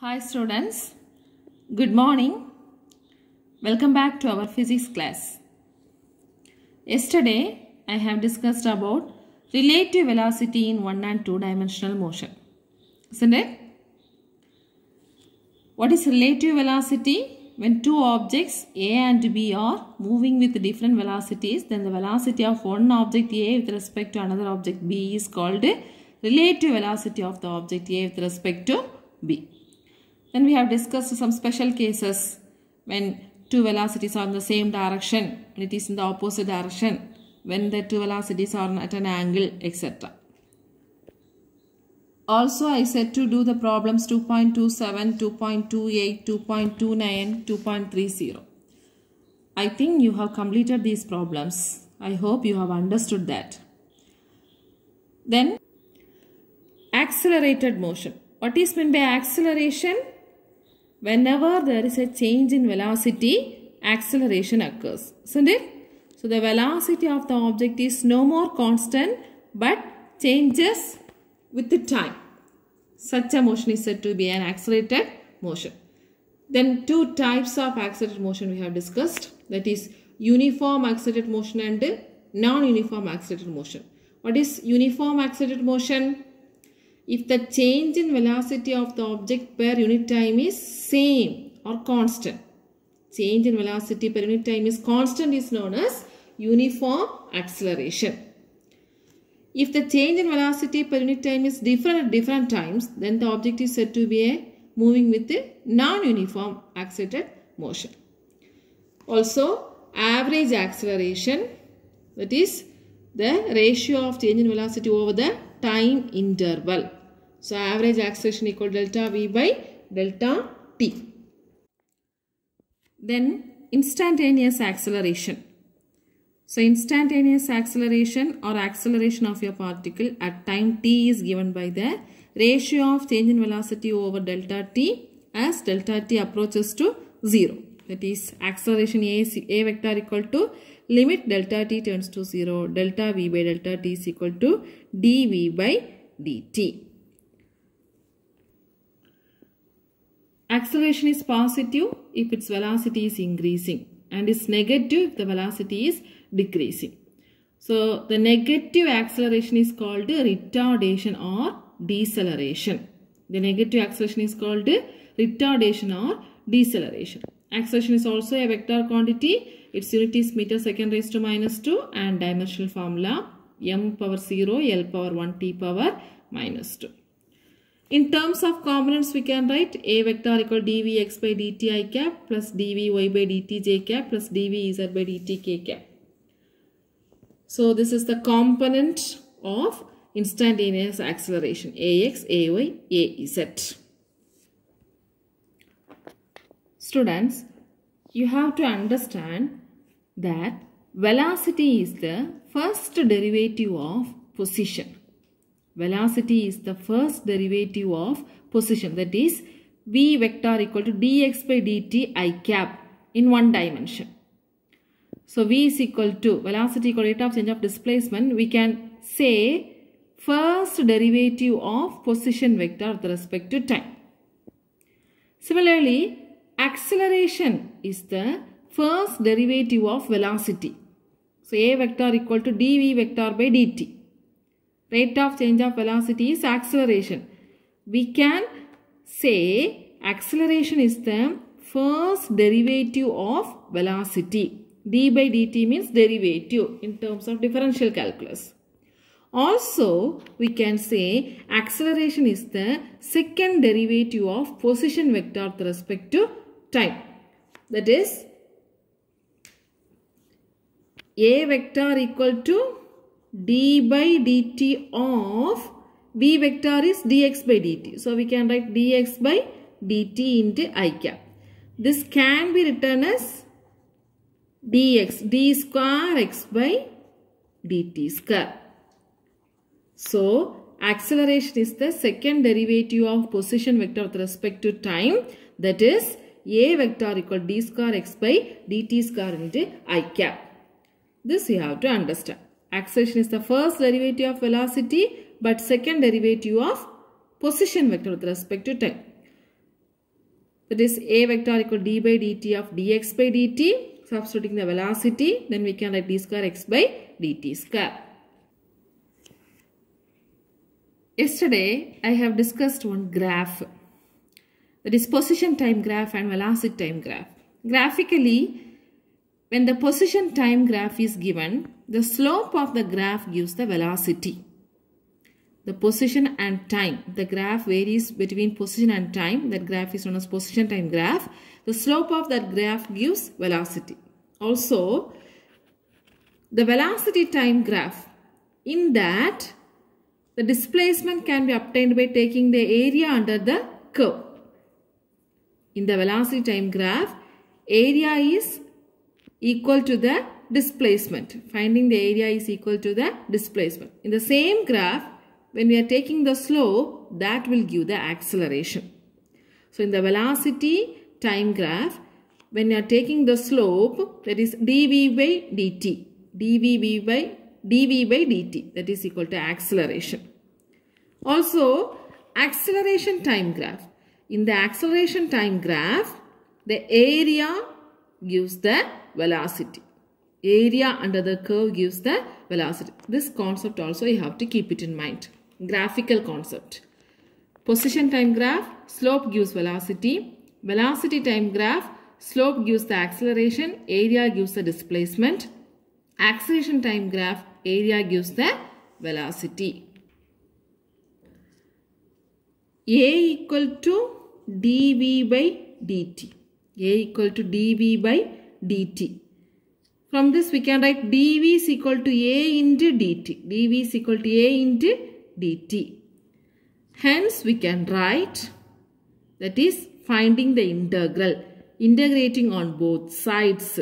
Hi students, good morning. Welcome back to our physics class. Yesterday I have discussed about relative velocity in 1 and 2 dimensional motion. Isn't it? What is relative velocity? When two objects A and B are moving with different velocities, then the velocity of one object A with respect to another object B is called relative velocity of the object A with respect to B. Then we have discussed some special cases when two velocities are in the same direction, when it is in the opposite direction, when the two velocities are at an angle, etc. Also, I said to do the problems 2.27, 2.28, 2.29, 2.30. I think you have completed these problems. I hope you have understood that. Then, accelerated motion. What is meant by acceleration? Whenever there is a change in velocity, acceleration occurs. Isn't it? So, the velocity of the object is no more constant but changes with the time. Such a motion is said to be an accelerated motion. Then two types of accelerated motion we have discussed. That is uniform accelerated motion and non-uniform accelerated motion. What is uniform accelerated motion? If the change in velocity of the object per unit time is same or constant. Change in velocity per unit time is constant is known as uniform acceleration. If the change in velocity per unit time is different at different times, then the object is said to be moving with a non-uniform accelerated motion. Also, average acceleration, that is the ratio of change in velocity over the time interval. So, average acceleration equal to delta V by delta T. Then, instantaneous acceleration. So, instantaneous acceleration or acceleration of your particle at time t is given by the ratio of change in velocity over delta t as delta t approaches to 0. That is, acceleration A vector equal to limit delta t turns to 0, delta V by delta t is equal to dV by dt. Acceleration is positive if its velocity is increasing and is negative if the velocity is decreasing. So, the negative acceleration is called retardation or deceleration. The negative acceleration is called retardation or deceleration. Acceleration is also a vector quantity. Its unit is meter second raised to minus 2 and dimensional formula m power 0 L power 1 t power minus 2. In terms of components, we can write a vector equal dvx by dt I cap plus dvy by dt j cap plus dvz by dt k cap. So, this is the component of instantaneous acceleration ax, ay, az. Students, you have to understand that velocity is the first derivative of position. Velocity is the first derivative of position, that is v vector equal to dx by dt I cap in one dimension. So, v is equal to velocity equal to rate of change of displacement. We can say first derivative of position vector with respect to time. Similarly, acceleration is the first derivative of velocity. So, a vector equal to dv vector by dt. Rate of change of velocity is acceleration. We can say acceleration is the first derivative of velocity. D by dt means derivative in terms of differential calculus. Also, we can say acceleration is the second derivative of position vector with respect to time. That is, a vector equal to d by dt of b vector is dx by dt. So, we can write dx by dt into I cap. This can be written as dx, d square x by dt square. So, acceleration is the second derivative of position vector with respect to time. That is, a vector equal d square x by dt square into I cap. This you have to understand. Acceleration is the first derivative of velocity but second derivative of position vector with respect to time. That is a vector equal d by dt of dx by dt. Substituting the velocity, then we can write d square x by dt square. Yesterday, I have discussed one graph. That is position time graph and velocity time graph. Graphically, when the position time graph is given, the slope of the graph gives the velocity. The position and time, the graph varies between position and time. That graph is known as position time graph. The slope of that graph gives velocity. Also, the velocity time graph, in that the displacement can be obtained by taking the area under the curve. In the velocity time graph, area is equal to the displacement. Finding the area is equal to the displacement. In the same graph, when we are taking the slope, that will give the acceleration. So in the velocity time graph, when we are taking the slope, that is dv by dt, dv by dt, that is equal to acceleration. Also, acceleration time graph. In the acceleration time graph, the area gives the velocity. Area under the curve gives the velocity. This concept also you have to keep it in mind. Graphical concept. Position time graph, slope gives velocity. Velocity time graph, slope gives the acceleration, area gives the displacement. Acceleration time graph, area gives the velocity. A equal to dv by dt. A equal to dv by dt. From this we can write dv is equal to a into dt. dv is equal to a into dt. Hence we can write, that is finding the integral, integrating on both sides.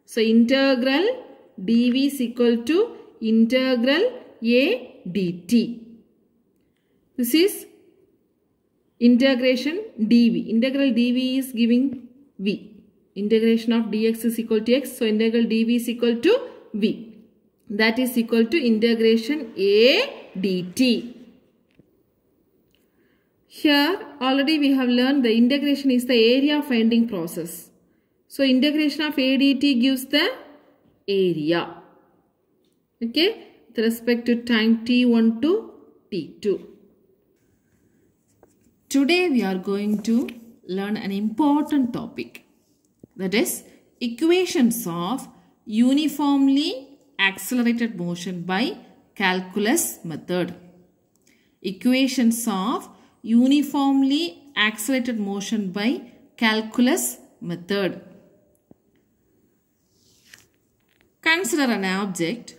So integral dv is equal to integral a dt. This is integration dv. Integral dv is giving v. Integration of dx is equal to x. So integral dv is equal to v. That is equal to integration a dt. Here already we have learned the integration is the area finding process. So integration of a dt gives the area. Okay. With respect to time t1 to t2. Today we are going to learn an important topic. That is equations of uniformly accelerated motion by calculus method. Equations of uniformly accelerated motion by calculus method. Consider an object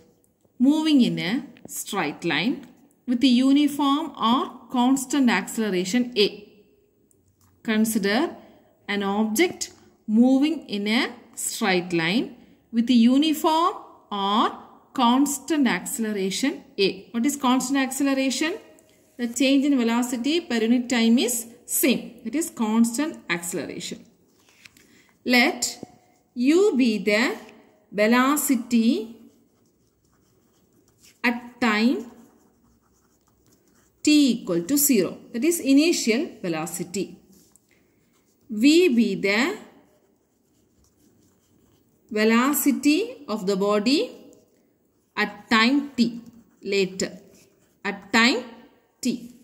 moving in a straight line with a uniform or constant acceleration a. Consider an object moving in a straight line with a uniform or constant acceleration a. What is constant acceleration? The change in velocity per unit time is same. It is constant acceleration. Let u be the velocity at time t equal to 0. That is initial velocity. V be the velocity of the body at time t, later, at time t.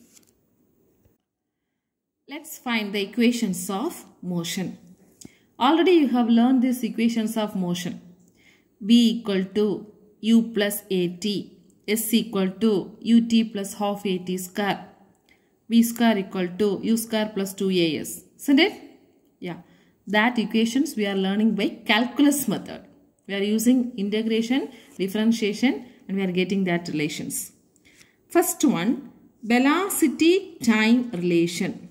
Let's find the equations of motion. Already you have learned these equations of motion. V equal to u plus at, s equal to ut plus half at square, v square equal to u square plus 2as. Isn't it? Yeah. That equations we are learning by calculus method. We are using integration, differentiation, and we are getting that relations. First one, velocity time relation.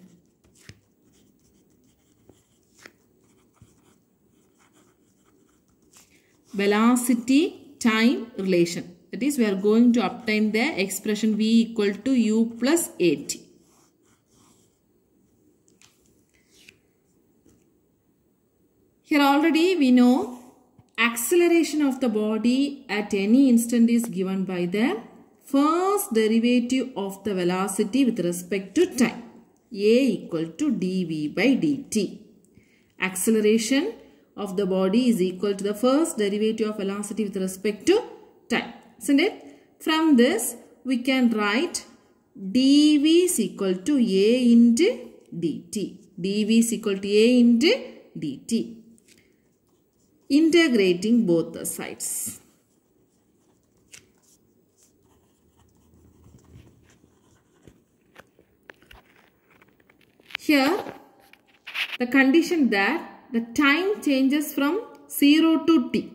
Velocity time relation. That is, we are going to obtain the expression v equal to u plus at. Here already we know acceleration of the body at any instant is given by the first derivative of the velocity with respect to time. A equal to dv by dt. Acceleration of the body is equal to the first derivative of velocity with respect to time. Isn't it? From this, we can write dv is equal to a into dt. dv is equal to a into dt. Integrating both the sides. Here, the condition that the time changes from 0 to t.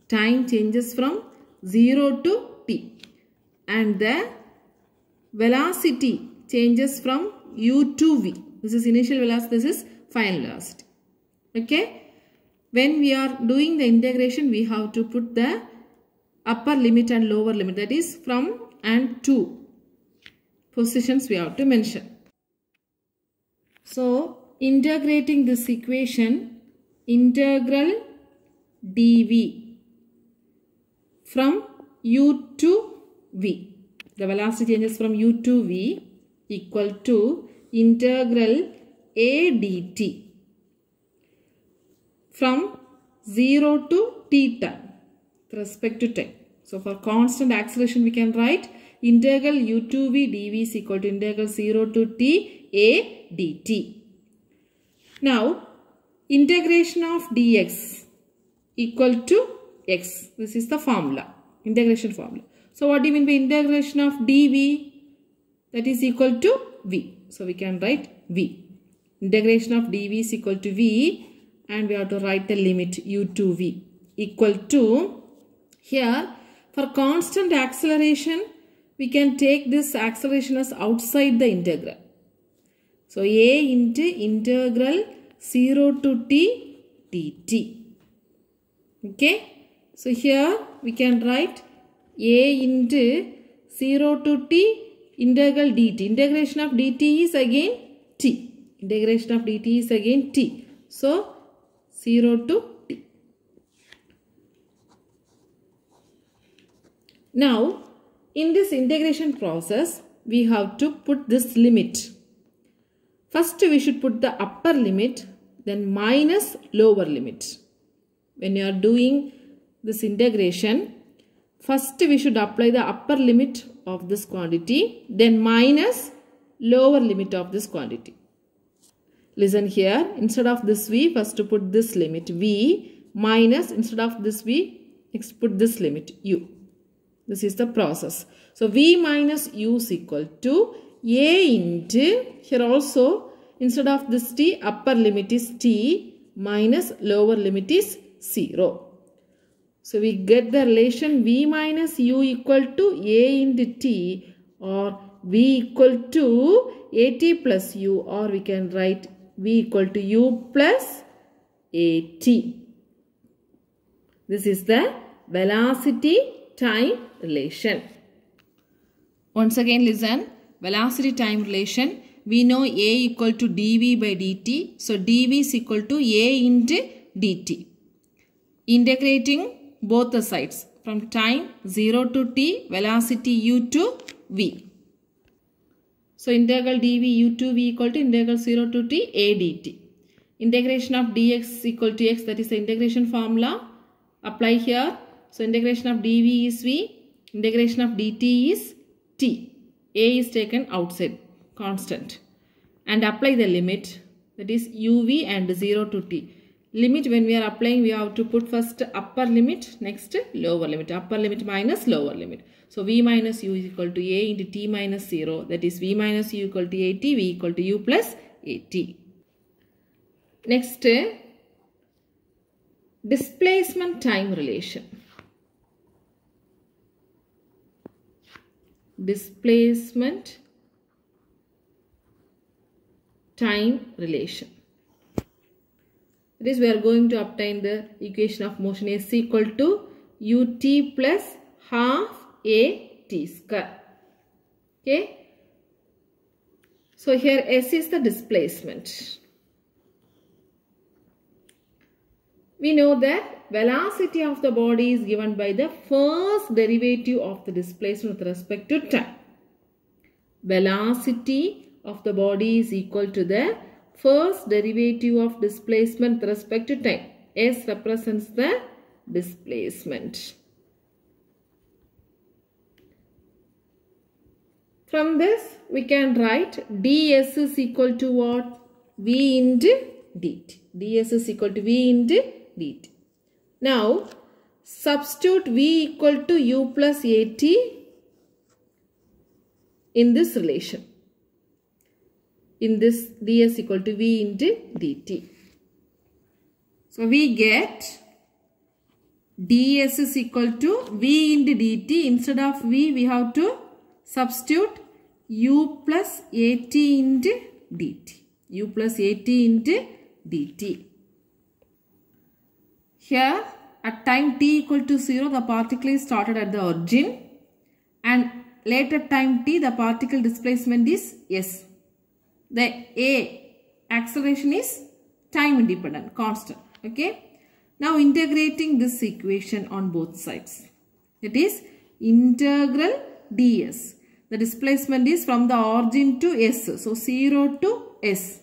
Time changes from 0 to t. And the velocity changes from u to v. This is initial velocity, this is final velocity. Okay. When we are doing the integration, we have to put the upper limit and lower limit. That is from and to positions we have to mention. So, integrating this equation, integral dv from u to v. The velocity changes from u to v equal to integral a dt from 0 to t time with respect to time. So, for constant acceleration, we can write integral u to v dv is equal to integral 0 to t a dt. Now, integration of dx equal to x. This is the formula, integration formula. So, what do you mean by integration of dv? That is equal to v. So, we can write v. Integration of dv is equal to v, and we have to write the limit u to v equal to, here for constant acceleration, we can take this acceleration as outside the integral. So, a into integral 0 to t dt. Okay. So, here we can write a into 0 to t integral dt. Integration of dt is again t. Integration of dt is again t. So, 0 to t. Now, in this integration process, we have to put this limit. First, we should put the upper limit, then minus lower limit. When you are doing this integration, first we should apply the upper limit of this quantity, then minus lower limit of this quantity. Listen here, instead of this v, first to put this limit v, minus instead of this v, next put this limit u. This is the process. So, v minus u is equal to a into, here also instead of this t, upper limit is t minus lower limit is 0. So, we get the relation v minus u equal to a into t, or v equal to at plus u, or we can write v equal to u plus at. This is the velocity time relation. Once again listen, velocity time relation, we know a equal to dv by dt. So, dv is equal to a into dt. Integrating both the sides from time 0 to t, velocity u to v. So, integral dv u to v equal to integral 0 to t a dt. Integration of dx equal to x, that is the integration formula. Apply here. So, integration of dv is v, integration of dt is t. A is taken outside, constant. And apply the limit, that is uv and 0 to t. Limit, when we are applying, we have to put first upper limit, next lower limit. Upper limit minus lower limit. So, v minus u is equal to a into t minus 0. That is v minus u equal to at, v equal to u plus at. Next, displacement time relation. Displacement time relation. That is, we are going to obtain the equation of motion s equal to ut plus half a t square. Okay. So, here s is the displacement. We know that velocity of the body is given by the first derivative of the displacement with respect to time. Velocity of the body is equal to the first derivative of displacement with respect to time. S represents the displacement. From this, we can write ds is equal to what? V into dt. ds is equal to V into dt. Now, substitute V equal to U plus AT in this relation. In this, ds equal to V into dt. So, we get ds is equal to V into dt. Instead of V, we have to substitute U plus AT into dt. U plus AT into dt. Here, at time t equal to 0, the particle is started at the origin, and later time t, the particle displacement is s. The a acceleration is time independent, constant. Okay. Now integrating this equation on both sides. It is integral ds. The displacement is from the origin to s. So 0 to s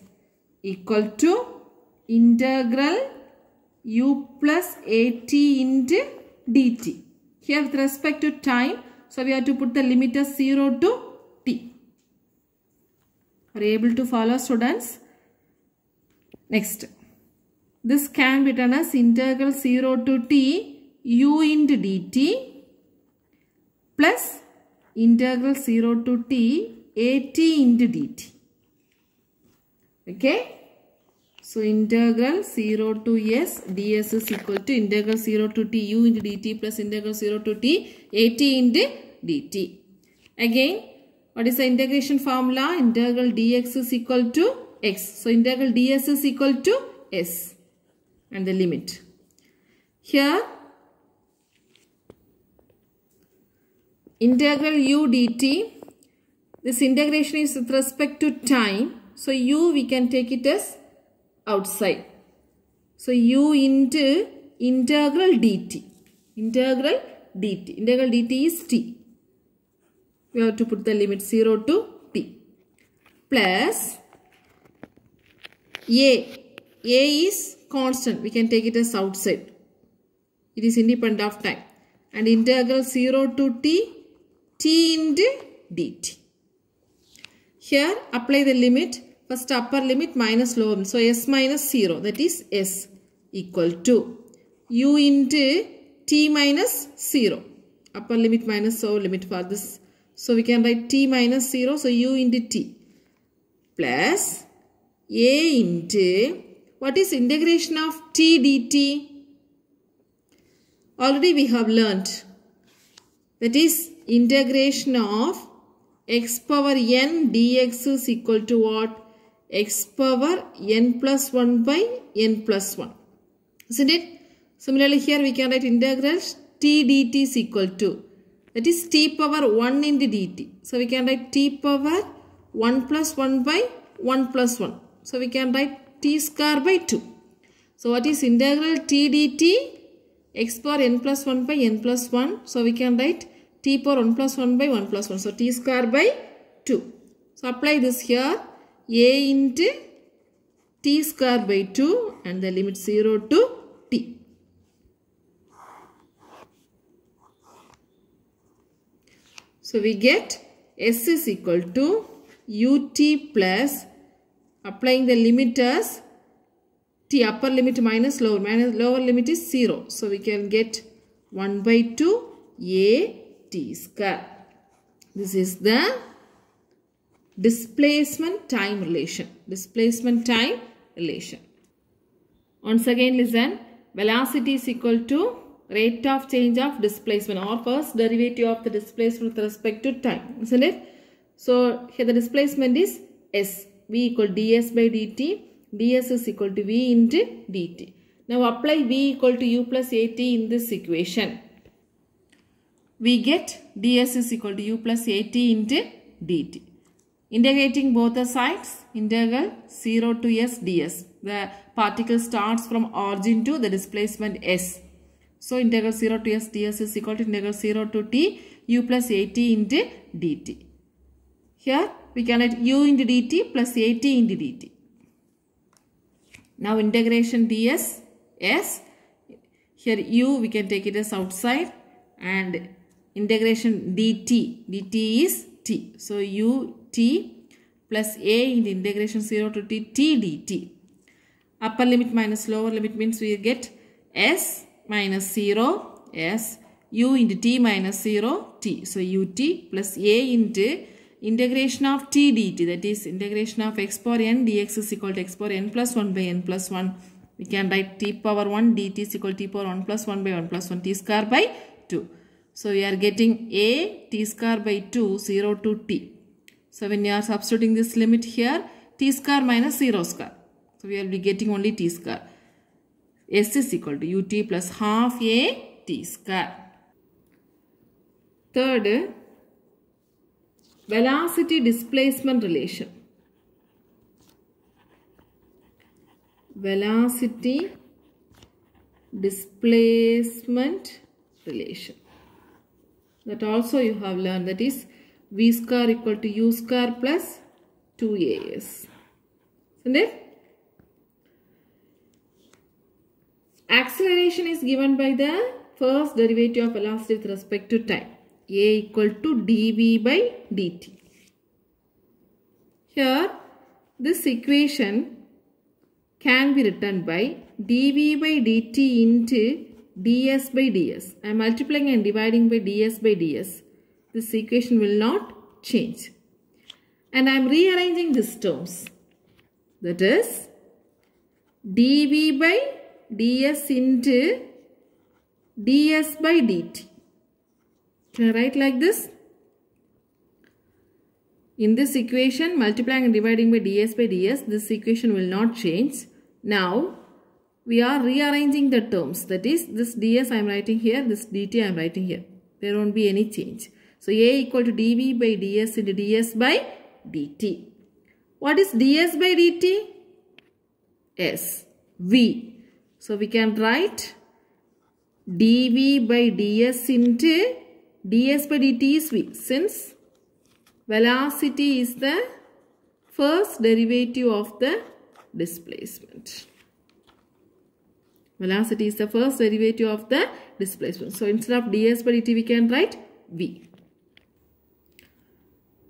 equal to integral U plus AT into dt. Here with respect to time, so we have to put the limit as 0 to t. Are you able to follow, students? Next, this can be written as integral 0 to t u into dt plus integral 0 to t at into dt. Okay. So, integral 0 to s ds is equal to integral 0 to t u into dt plus integral 0 to t at into dt. Again, what is the integration formula? Integral dx is equal to x. So, integral ds is equal to s and the limit. Here, integral u dt, this integration is with respect to time. So, u we can take it as outside. So, u into integral dt. Integral dt. Integral dt is t. We have to put the limit 0 to t. Plus a. A is constant. We can take it as outside. It is independent of time. And integral 0 to t, t into dt. Here, apply the limit. First upper limit minus lower limit. So, s minus 0, that is s equal to u into t minus 0. Upper limit minus lower limit for this. So, we can write t minus 0. So, u into t plus a into, what is integration of t dt? Already we have learnt. That is integration of x power n dx is equal to what? X power n plus 1 by n plus 1. Isn't it? Similarly, here we can write integral t dt is equal to, that is t power 1 into dt. So, we can write t power 1 plus 1 by 1 plus 1. So, we can write t square by 2. So, what is integral t dt? X power n plus 1 by n plus 1. So, we can write t power 1 plus 1 by 1 plus 1. So, t square by 2. So, apply this here. A into t square by 2 and the limit 0 to t. So, we get s is equal to ut plus, applying the limit as t upper limit minus lower limit is 0. So, we can get 1 by 2 a t square. This is the displacement time relation. Displacement time relation. Once again listen. Velocity is equal to rate of change of displacement or first derivative of the displacement with respect to time. Isn't it? So here the displacement is s. V equal ds by dt. ds is equal to v into dt. Now apply v equal to u plus at in this equation. We get ds is equal to u plus at into dt. Integrating both the sides, integral 0 to s ds. The particle starts from origin to the displacement s. So, integral 0 to s ds is equal to integral 0 to t u plus at into dt. Here, we can write u into dt plus at into dt. Now integration ds, s. Here u we can take it as outside, and integration dt, dt is t. So ut plus a in the integration 0 to t, t dt. Upper limit minus lower limit means we get s minus 0 s, u into t minus 0 t. So ut plus a into integration of t dt, that is integration of x power n dx is equal to x power n plus 1 by n plus 1. We can write t power 1 dt is equal to t power 1 plus 1 by 1 plus 1 t square by 2. So we are getting a t square by 2 0 to t. So when you are substituting this limit here, t square minus 0 square. So we will be getting only t square. S is equal to ut plus half a t square. Third, velocity displacement relation. Velocity displacement relation. That also you have learned, that is v square equal to u square plus 2as. Isn't it? Acceleration is given by the first derivative of velocity with respect to time. A equal to dv by dt. Here this equation can be written by dv by dt into ds by ds. I am multiplying and dividing by ds by ds. This equation will not change. And I am rearranging these terms. That is dv by ds into ds by dt. Can I write like this? In this equation, multiplying and dividing by ds by ds, this equation will not change. Now, we are rearranging the terms. That is, this ds I am writing here, this dt I am writing here. There won't be any change. So, a equal to dv by ds into ds by dt. What is ds by dt? S. V. So, we can write dv by ds into ds by dt is v. Since velocity is the first derivative of the displacement. Velocity is the first derivative of the displacement. So, instead of ds by dt, we can write v.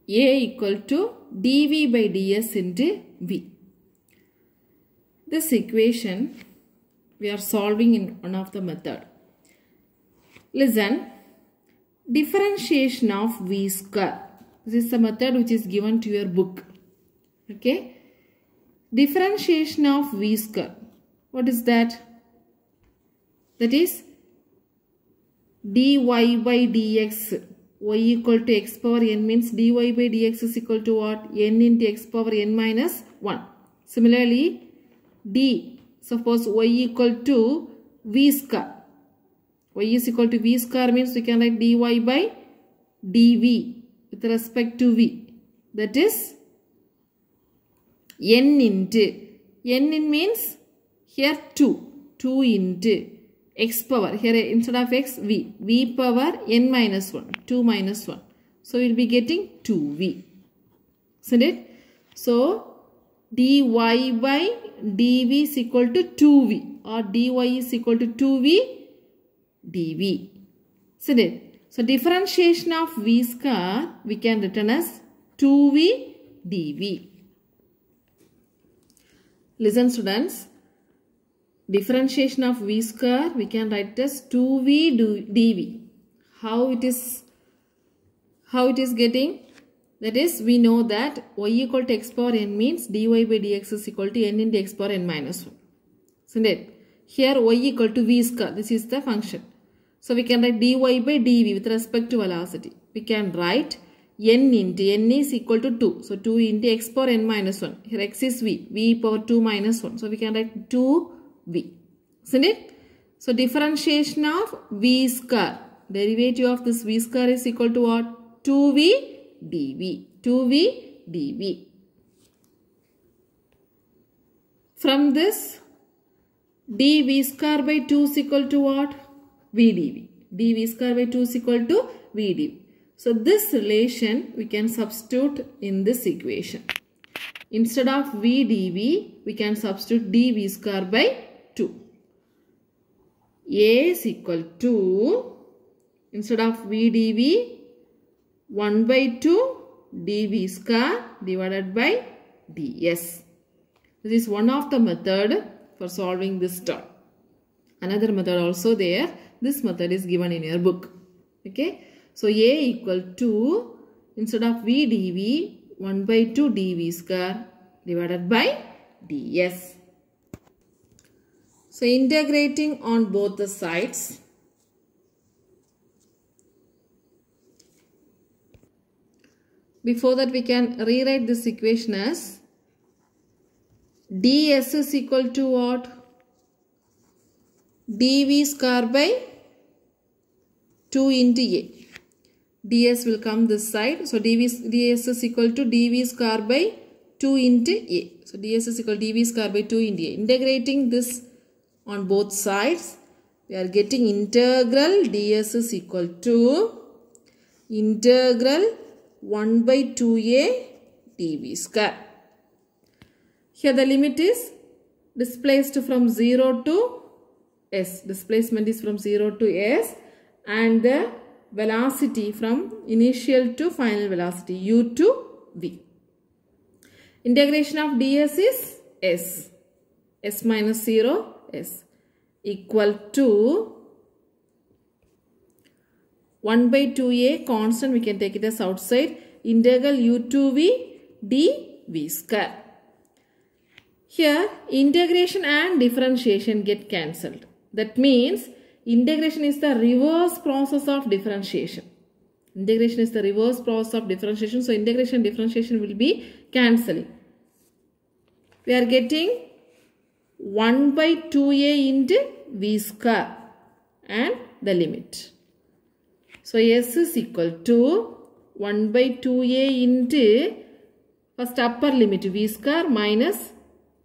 A equal to dv by ds into v. This equation we are solving in one of the method. Listen, differentiation of v square. This is a method which is given to your book. Okay. Differentiation of v square. What is that? That is dy by dx. Y equal to x power n means dy by dx is equal to what? N into x power n minus 1. Similarly, d, suppose y equal to v square. Y is equal to v square means we can write dy by dv with respect to v. That is n into. N in means here 2. 2 into x power. Here instead of x, v. V power n minus 1. 2 minus 1. So we will be getting 2v. Isn't it? So dy by dv is equal to 2v or dy is equal to 2v dv. Isn't it? So differentiation of v square we can written as 2v dv. Listen students. Differentiation of v square we can write as 2v dv. How it is getting? That is, we know that y equal to x power n means dy by dx is equal to n into x power n minus 1. Isn't it? Here y equal to v square. This is the function. So we can write dy by dv with respect to velocity. We can write n into n is equal to 2. So 2 into x power n minus 1. Here x is v. V power 2 minus 1. So we can write 2v. Isn't it? So differentiation of v square. Derivative of this v square is equal to what? 2v dv. 2v dv. From this, dv square by 2 is equal to what? V dv. dv square by 2 is equal to v dv. So this relation we can substitute in this equation. Instead of v dv, we can substitute dv square by 2. A is equal to, instead of v dv, 1 by 2 dv square divided by ds. This is one of the method for solving this term. Another method also there. This method is given in your book. Okay. So, A equal to, instead of v dv, 1 by 2 dv square divided by ds. So, integrating on both the sides. Before that, we can rewrite this equation as ds is equal to what? dv square by 2 into a. ds will come this side. So, ds is equal to dv square by 2 into a. So, ds is equal to dv square by 2 into a. Integrating this on both sides, we are getting integral ds is equal to integral 1 by 2a dv square. Here the limit is displaced from 0 to s. Displacement is from 0 to s, and the velocity from initial to final velocity u to v. Integration of ds is s minus 0 s equal to 1 by 2a constant, we can take it as outside, integral u to v dv square. Here integration and differentiation get cancelled. That means integration is the reverse process of differentiation. Integration is the reverse process of differentiation. So, integration and differentiation will be cancelling. We are getting 1 by 2a into v square and the limit. So, s is equal to 1 by 2a into first upper limit v square minus,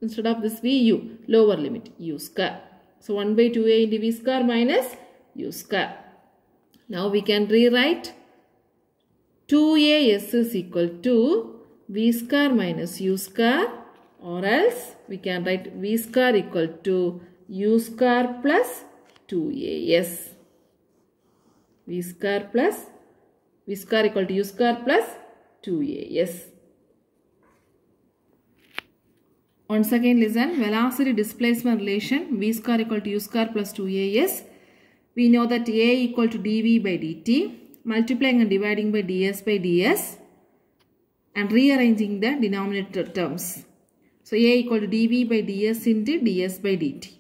instead of this v, u, lower limit u square. So, 1 by 2a into v square minus u square. Now, we can rewrite 2as is equal to v square minus u square, or else we can write v square equal to u square plus 2as. v square equal to u square plus 2as. Once again listen, velocity displacement relation v square equal to u square plus 2as. We know that a equal to dv by dt, multiplying and dividing by ds by ds and rearranging the denominator terms. So, a equal to dv by ds into ds by dt.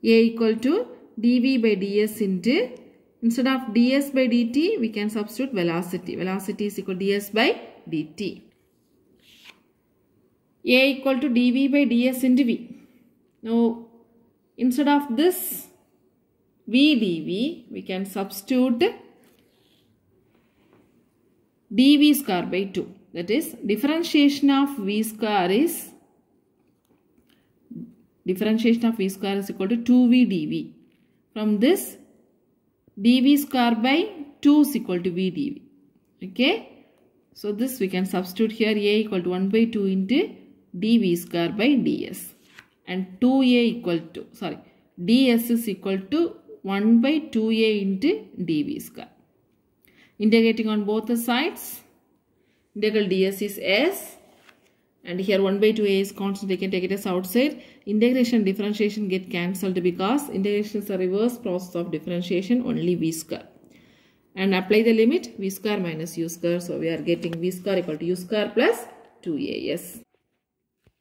A equal to dv by ds into, instead of ds by dt, we can substitute velocity. Velocity is equal to ds by dt. A equal to dv by ds into v. Now, instead of this v dv, we can substitute dv square by 2. That is, differentiation of v square is equal to 2v dv. From this, dv square by 2 is equal to v dv. Okay. So, this we can substitute here, a equal to 1 by 2 into dv square by ds, and 2a equal to, ds is equal to 1 by 2a into dv square. Integrating on both the sides, integral ds is s, and here 1 by 2a is constant, we can take it as outside. Integration and differentiation get cancelled because integration is a reverse process of differentiation, only v square. And apply the limit v square minus u square. So, we are getting v square equal to u square plus 2as.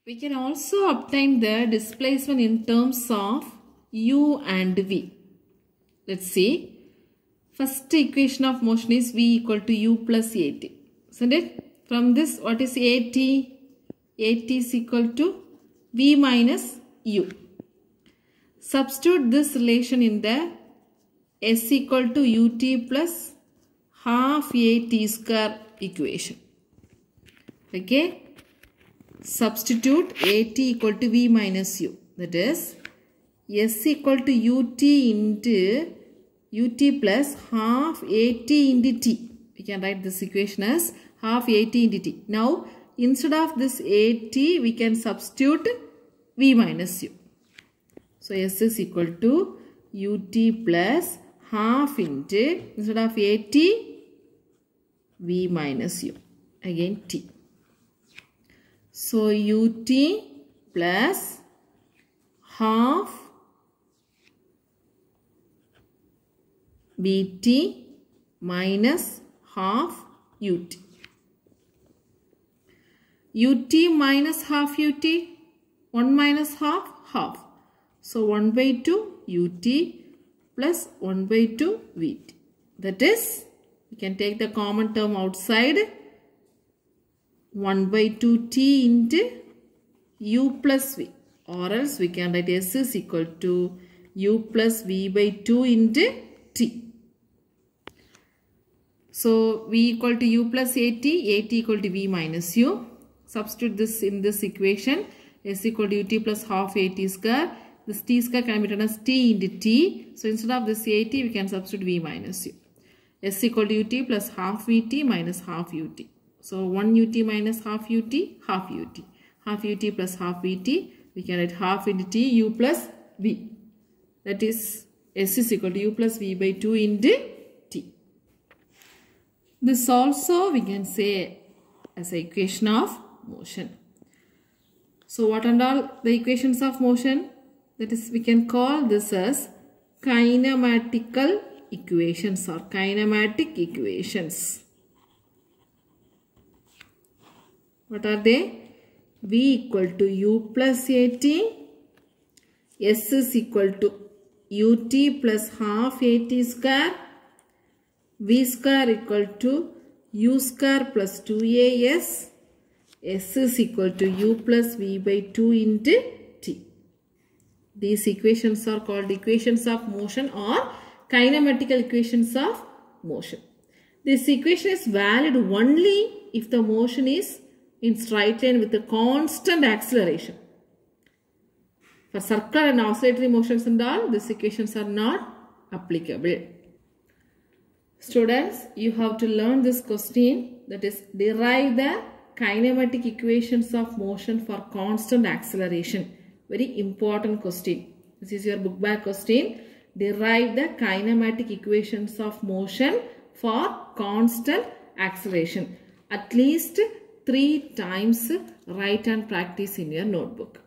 We can also obtain the displacement in terms of u and v. Let's see. First equation of motion is v equal to u plus at. Isn't it? From this, what is at? At is equal to v minus u. Substitute this relation in the s equal to ut plus half at square equation. Okay. Substitute at equal to v minus u. That is, s equal to ut into ut plus half at into t. We can write this equation as half at into t. Now, instead of this AT, we can substitute V minus U. So S is equal to UT plus half into, instead of AT, V minus U. Again T. So UT plus half BT minus half UT. UT minus half UT, 1 minus half, half. So 1 by 2 UT plus 1 by 2 VT. That is, we can take the common term outside, 1 by 2 T into U plus V. Or else we can write S is equal to U plus V by 2 into T. So V equal to U plus AT, AT equal to V minus U. Substitute this in this equation. S equal to UT plus half AT square. This T square can be written as T into T. So instead of this AT, we can substitute V minus U. S equal to UT plus half VT minus half UT. So 1 UT minus half UT, half UT. Half UT plus half VT. We can write half into T, U plus V. That is, S is equal to U plus V by 2 into T. This also we can say as an equation of motion. So what are all the equations of motion? That is, we can call this as kinematical equations or kinematic equations. What are they? V equal to U plus AT, S is equal to UT plus half AT square, V square equal to U square plus 2AS, S is equal to U plus V by 2 into T. These equations are called equations of motion or kinematical equations of motion. This equation is valid only if the motion is in straight line with a constant acceleration. For circular and oscillatory motions and all, these equations are not applicable. Students, you have to learn this question, that is, derive the kinematic equations of motion for constant acceleration. Very important question. This is your book bag question. Derive the kinematic equations of motion for constant acceleration. At least 3 times write and practice in your notebook.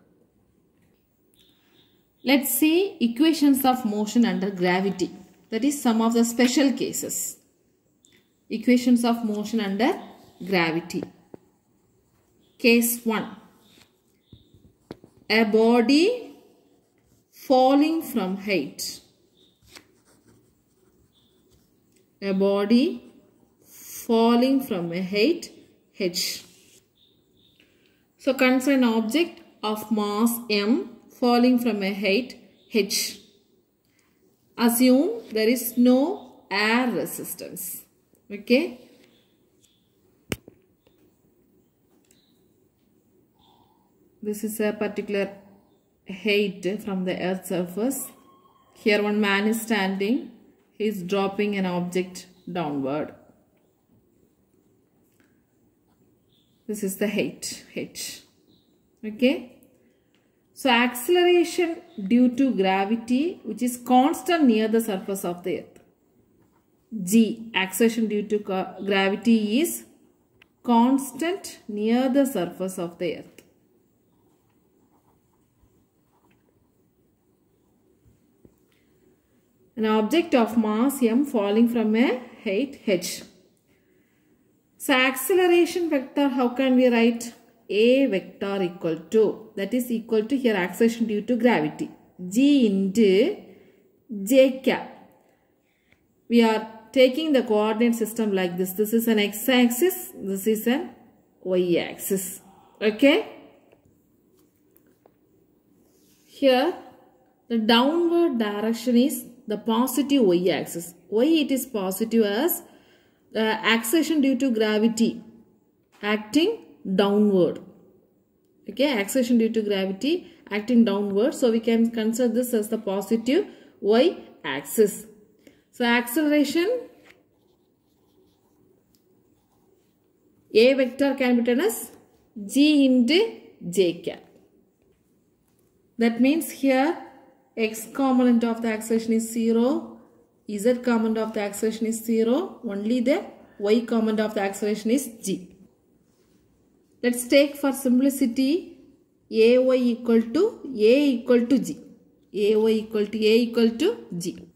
Let's see equations of motion under gravity. That is some of the special cases. Equations of motion under gravity. Case 1. A body falling from height. A body falling from a height h. So consider an object of mass m falling from a height h. Assume there is no air resistance. Okay. This is a particular height from the earth's surface. Here one man is standing. He is dropping an object downward. This is the height h. Okay. So acceleration due to gravity, which is constant near the surface of the earth. G, acceleration due to gravity is constant near the surface of the earth. An object of mass m falling from a height h. So acceleration vector, how can we write? A vector equal to, that is equal to here acceleration due to gravity, G into J cap. We are taking the coordinate system like this. This is an x-axis, this is an y-axis. Okay. Here the downward direction is the positive y-axis. Why it is positive? As the acceleration due to gravity acting downward. Okay, acceleration due to gravity acting downward. So we can consider this as the positive y-axis. So acceleration A vector can be written as g into j cap. That means here x component of the acceleration is 0, z component of the acceleration is 0, only the y component of the acceleration is g. Let's take for simplicity ay equal to g. Ay equal to g.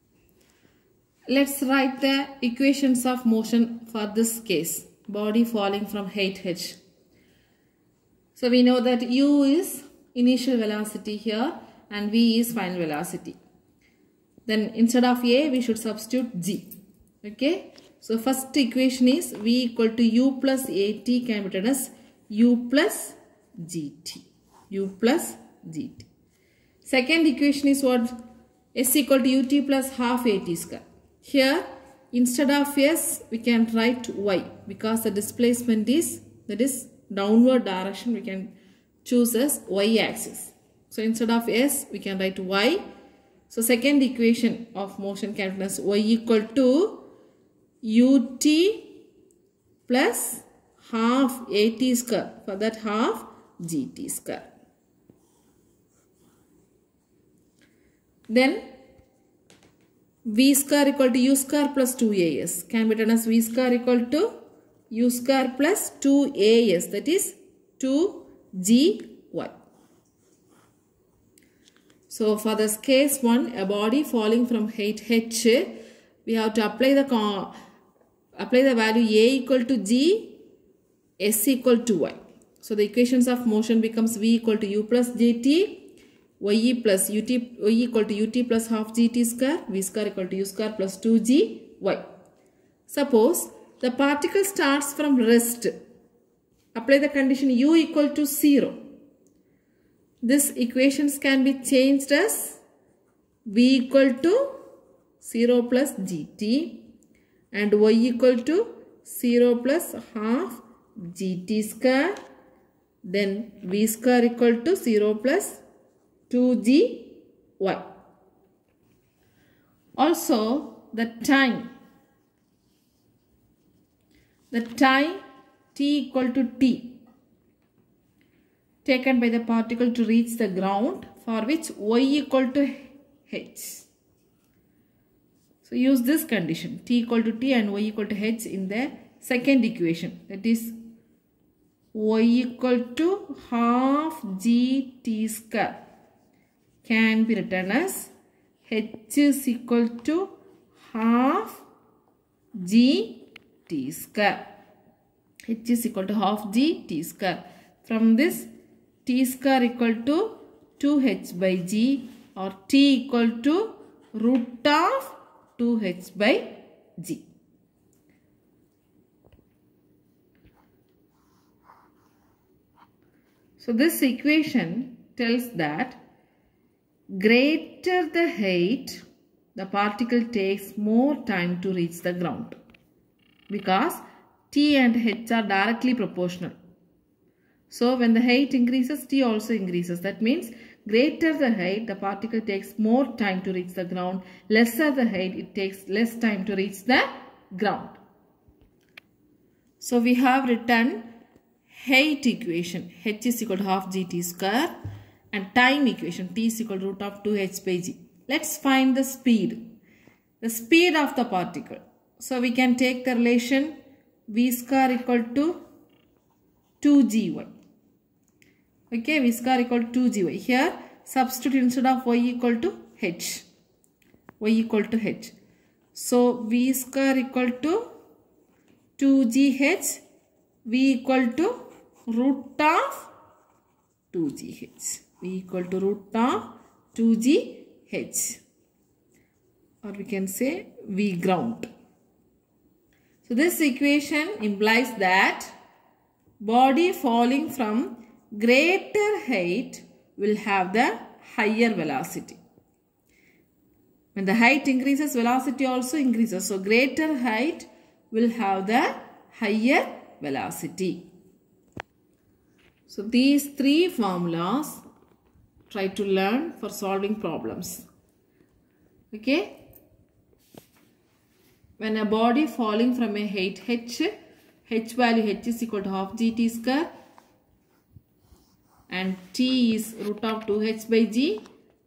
Let's write the equations of motion for this case. Body falling from height h. So we know that u is initial velocity here and v is final velocity. Then instead of a we should substitute g. Okay. So first equation is v equal to u plus at can be written as u plus gt. U plus gt. Second equation is what? S equal to ut plus half at square. Here instead of s we can write y because the displacement is downward direction, we can choose as y axis. So instead of s we can write y. So second equation of motion can be written as y equal to ut plus half at square, for that half gt square. Then v square equal to u square plus 2as can be written as v square equal to u square plus 2as, that is 2gy. So for this case 1, a body falling from height h, we have to apply the value a equal to g, s equal to y. So the equations of motion becomes v equal to u plus gt, y equal to ut plus half gt square, v square equal to u square plus 2gy. Suppose the particle starts from rest. Apply the condition u equal to 0. This equations can be changed as v equal to 0 plus gt and y equal to 0 plus half gt square. Then v square equal to 0 plus 2gy. Also the time t equal to t taken by the particle to reach the ground, for which y equal to h. So use this condition t equal to t and y equal to h in the second equation, that is y equal to half gt square can be written as h is equal to half gt square. H is equal to half gt square. From this t square equal to 2h by g, or t equal to root of 2h by g. So this equation tells that greater the height, the particle takes more time to reach the ground, because t and h are directly proportional. So when the height increases, t also increases. That means greater the height, the particle takes more time to reach the ground. Lesser the height, it takes less time to reach the ground. So we have written height equation, h is equal to half gt square, and time equation, t is equal to root of 2h by g. Let's find the speed of the particle. So we can take the relation v square equal to 2gy. Okay, v square equal to 2gy. Here substitute instead of y equal to h. So v square equal to 2gh, v equal to root of 2gh. V equal to root of 2gh, or we can say v ground. So this equation implies that body falling from greater height will have the higher velocity. When the height increases, velocity also increases. So greater height will have the higher velocity. So these three formulas try to learn for solving problems. Okay. When a body falling from a height h value h is equal to half gt square, and T is root of 2h by g,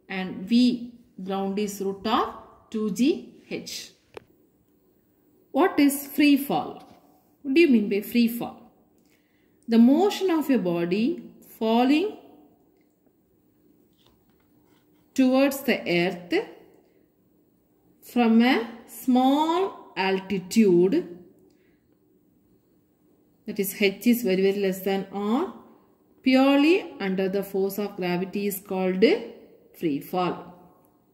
and V ground is root of 2gh. What is free fall? What do you mean by free fall? The motion of a body falling towards the earth from a small altitude, that is h is very less than r, purely under the force of gravity is called free fall.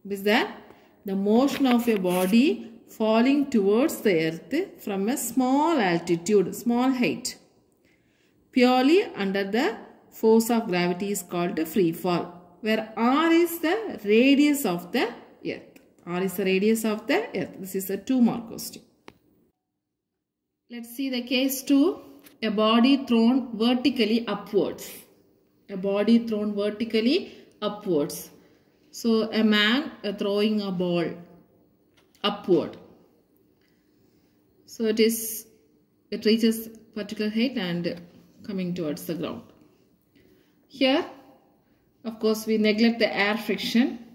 What is that? The motion of a body falling towards the earth from a small altitude, small height, purely under the force of gravity is called free fall, where r is the radius of the earth. R is the radius of the earth. This is a 2-mark question. Let's see the case 2. A body thrown vertically upwards. A body thrown vertically upwards. So a man throwing a ball upward. So it reaches particular height and coming towards the ground. Here, of course, we neglect the air friction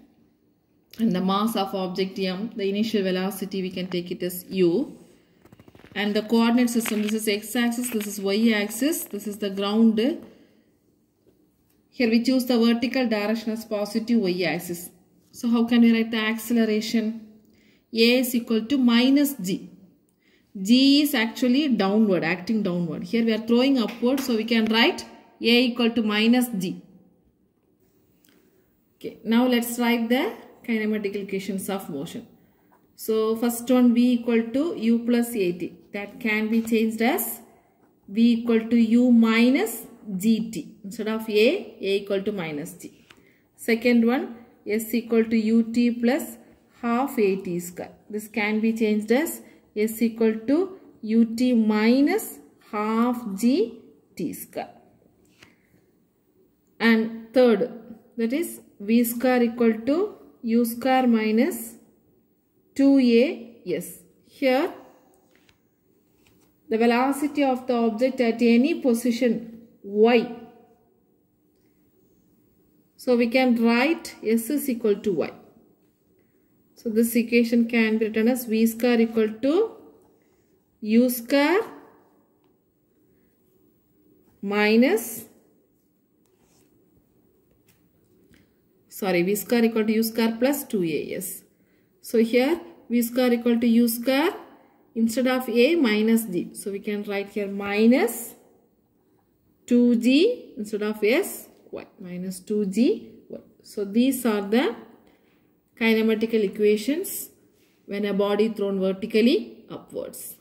and the mass of object m. The initial velocity we can take it as u. And the coordinate system, this is x-axis, this is y-axis, this is the ground. Here we choose the vertical direction as positive y-axis. So how can we write the acceleration? A is equal to minus g. G is actually downward, acting downward. Here we are throwing upward, so we can write A equal to minus g. Okay, now let's write the kinematical equations of motion. So first one, V equal to U plus AT. That can be changed as V equal to U minus GT. Instead of A equal to minus G. Second one, S equal to UT plus half AT square. This can be changed as S equal to UT minus half GT square. And third, that is V square equal to U square minus 2AS. Here, the velocity of the object at any position y. So we can write S is equal to y. So this equation can be written as V square equal to U square minus, V square equal to U square plus 2AS. So here V square equal to U square, instead of A minus G. So we can write here minus 2G instead of S, Y. Minus 2G, Y. So these are the kinematical equations when a body thrown vertically upwards.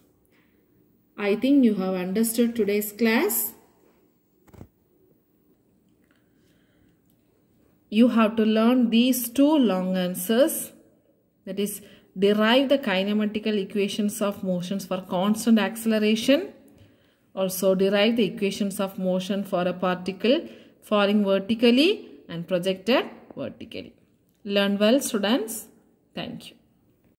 I think you have understood today's class. You have to learn these 2 long answers. That is, derive the kinematical equations of motions for constant acceleration. Also derive the equations of motion for a particle falling vertically and projected vertically. Learn well, students. Thank you.